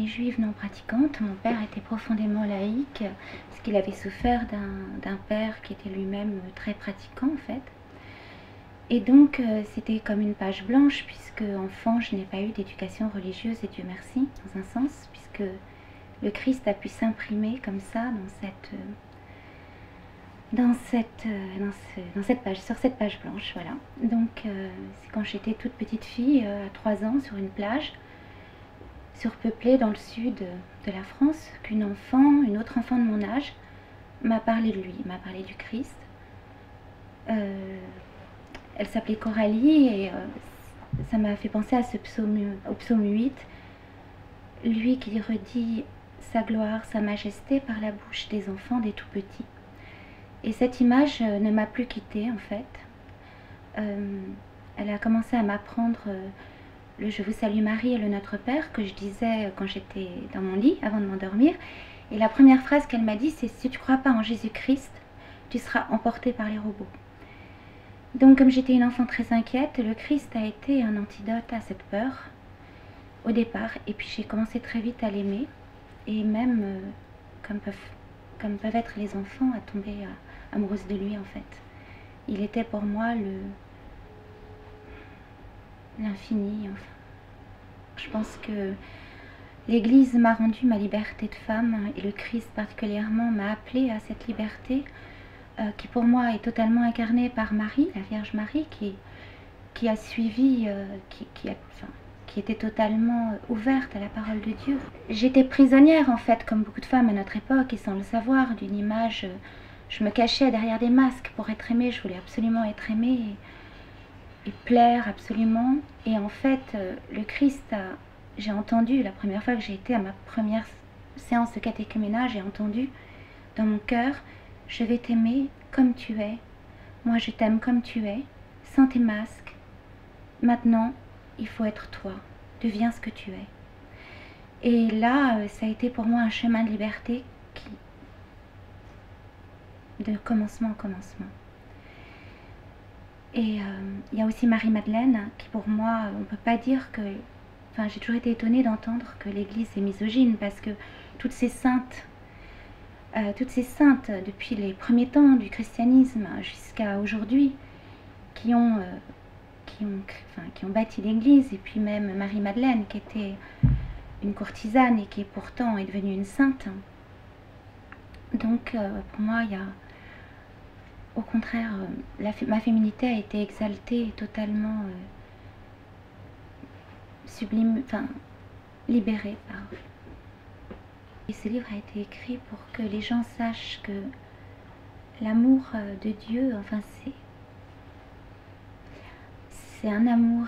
famille juive non pratiquante. Mon père était profondément laïque, parce qu'il avait souffert d'un père qui était lui-même très pratiquant en fait. Et donc c'était comme une page blanche, puisque enfant je n'ai pas eu d'éducation religieuse, et Dieu merci, dans un sens, puisque le Christ a pu s'imprimer comme ça sur cette page blanche, voilà. Donc c'est quand j'étais toute petite fille, à 3 ans, sur une plage surpeuplée dans le sud de la France, qu'une autre enfant de mon âge, m'a parlé de lui, m'a parlé du Christ. Elle s'appelait Coralie, et ça m'a fait penser à au psaume 8, lui qui redit sa gloire, sa majesté par la bouche des enfants, des tout petits. Et cette image ne m'a plus quittée en fait. Elle a commencé à m'apprendre le Je vous salue Marie et le Notre Père, que je disais quand j'étais dans mon lit avant de m'endormir. Et la première phrase qu'elle m'a dit, c'est: si tu ne crois pas en Jésus-Christ, tu seras emporté par les robots. Donc comme j'étais une enfant très inquiète, le Christ a été un antidote à cette peur au départ. Et puis j'ai commencé très vite à l'aimer, et même comme peuvent être les enfants, à tomber amoureuse de lui en fait. Il était pour moi l'infini. Enfin. Je pense que l'Église m'a rendu ma liberté de femme, et le Christ particulièrement m'a appelée à cette liberté qui pour moi est totalement incarnée par Marie, la Vierge Marie, qui a suivi, qui était totalement ouverte à la parole de Dieu. J'étais prisonnière en fait, comme beaucoup de femmes à notre époque, et sans le savoir, d'une image. Je me cachais derrière des masques pour être aimée. Je voulais absolument être aimée et plaire absolument. Et en fait, le Christ, j'ai entendu, la première fois que j'ai été à ma première séance de catéchuménat, j'ai entendu dans mon cœur: je vais t'aimer comme tu es. Moi, je t'aime comme tu es, sans tes masques. Maintenant, il faut être toi. Deviens ce que tu es. Et là, ça a été pour moi un chemin de liberté de commencement en commencement. Et il y a aussi Marie-Madeleine, qui pour moi, on ne peut pas dire que... Enfin, j'ai toujours été étonnée d'entendre que l'Église est misogyne, parce que toutes ces saintes, depuis les premiers temps du christianisme jusqu'à aujourd'hui, qui ont bâti l'Église, et puis même Marie-Madeleine, qui était une courtisane et qui pourtant est devenue une sainte. Donc pour moi, il y a... Au contraire, ma féminité a été exaltée et totalement libérée par... Et ce livre a été écrit pour que les gens sachent que l'amour de Dieu, enfin c'est un amour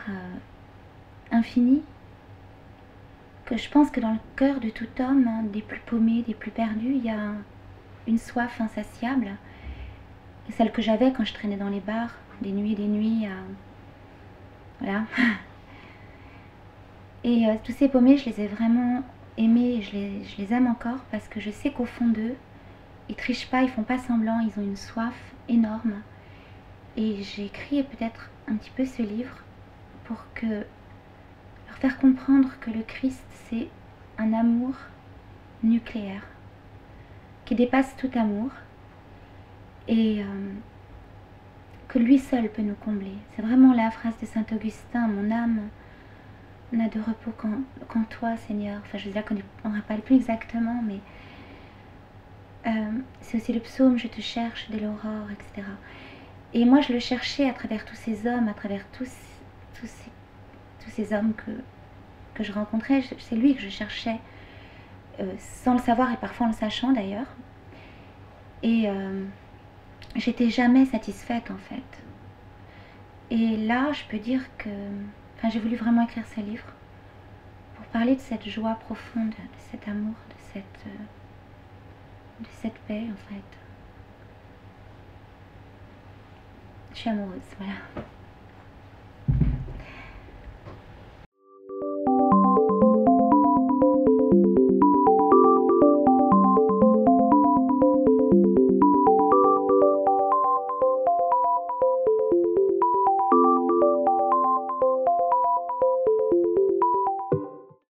infini, que je pense que dans le cœur de tout homme, hein, des plus paumés, des plus perdus, il y a une soif insatiable. Et celle que j'avais quand je traînais dans les bars, des nuits voilà. Et tous ces paumés, je les ai vraiment aimés, et je les aime encore, parce que je sais qu'au fond d'eux, ils trichent pas, ils font pas semblant, ils ont une soif énorme. Et j'ai écrit peut-être un petit peu ce livre pour leur faire comprendre que le Christ, c'est un amour nucléaire, qui dépasse tout amour, et que lui seul peut nous combler. C'est vraiment la phrase de Saint Augustin: mon âme n'a de repos qu'en toi, Seigneur. Enfin, je veux dire qu'on ne rappelle plus exactement, mais c'est aussi le psaume: je te cherche dès l'aurore, etc. Et moi, je le cherchais à travers tous ces hommes, à travers tous ces hommes que je rencontrais. C'est lui que je cherchais, sans le savoir, et parfois en le sachant d'ailleurs. Et j'étais jamais satisfaite en fait. Et là, je peux dire que... Enfin, j'ai voulu vraiment écrire ce livre pour parler de cette joie profonde, de cet amour, de cette paix en fait. Je suis amoureuse, voilà.